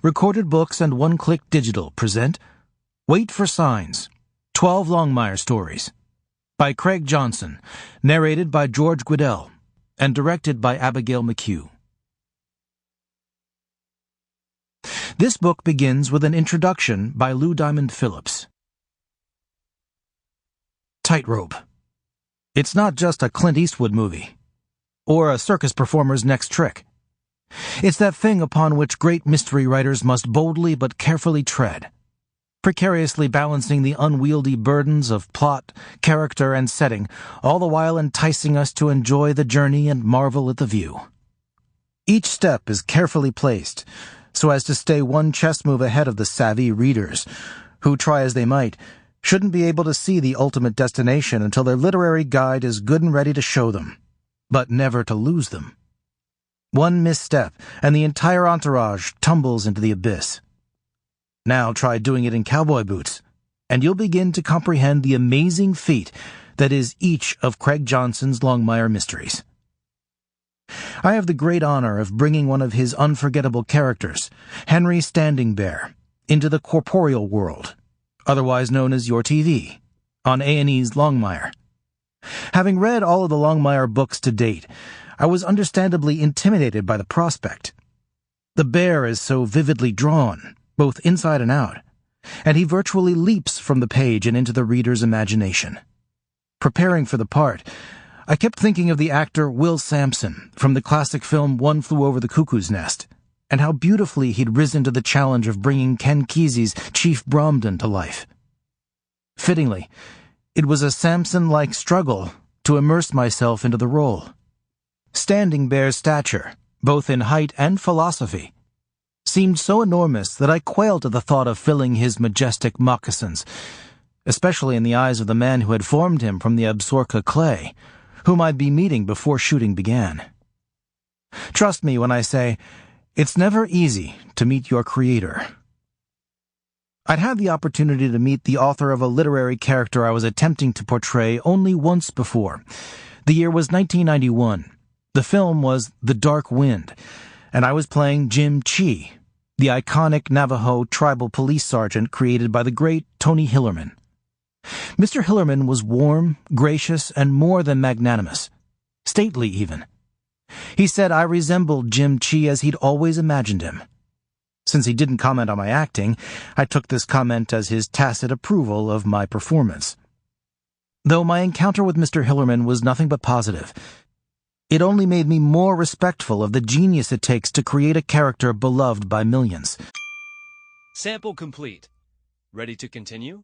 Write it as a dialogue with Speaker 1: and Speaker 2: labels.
Speaker 1: Recorded Books and One Click Digital present Wait for Signs, 12 Longmire Stories, by Craig Johnson, narrated by George Guidall, and directed by Abigail McHugh. This book begins with an introduction by Lou Diamond Phillips. Tightrope. It's not just a Clint Eastwood movie, or a circus performer's next trick. It's that thing upon which great mystery writers must boldly but carefully tread, precariously balancing the unwieldy burdens of plot, character, and setting, all the while enticing us to enjoy the journey and marvel at the view. Each step is carefully placed, so as to stay one chess move ahead of the savvy readers, who, try as they might, shouldn't be able to see the ultimate destination until their literary guide is good and ready to show them, but never to lose them. One misstep, and the entire entourage tumbles into the abyss. Now try doing it in cowboy boots, and you'll begin to comprehend the amazing feat that is each of Craig Johnson's Longmire mysteries. I have the great honor of bringing one of his unforgettable characters, Henry Standing Bear, into the corporeal world, otherwise known as Your TV, on A&E's Longmire. Having read all of the Longmire books to date, I was understandably intimidated by the prospect. The bear is so vividly drawn, both inside and out, and he virtually leaps from the page and into the reader's imagination. Preparing for the part, I kept thinking of the actor Will Sampson from the classic film One Flew Over the Cuckoo's Nest, and how beautifully he'd risen to the challenge of bringing Ken Kesey's Chief Bromden to life. Fittingly, it was a Sampson-like struggle to immerse myself into the role. Standing Bear's stature, both in height and philosophy, seemed so enormous that I quailed at the thought of filling his majestic moccasins, especially in the eyes of the man who had formed him from the Absaroka clay, whom I'd be meeting before shooting began. Trust me when I say, it's never easy to meet your creator. I'd had the opportunity to meet the author of a literary character I was attempting to portray only once before. The year was 1991. The film was The Dark Wind, and I was playing Jim Chi, the iconic Navajo tribal police sergeant created by the great Tony Hillerman. Mr. Hillerman was warm, gracious, and more than magnanimous, stately even. He said I resembled Jim Chi as he'd always imagined him. Since he didn't comment on my acting, I took this comment as his tacit approval of my performance. Though my encounter with Mr. Hillerman was nothing but positive, it only made me more respectful of the genius it takes to create a character beloved by millions.
Speaker 2: Sample complete. Ready to continue?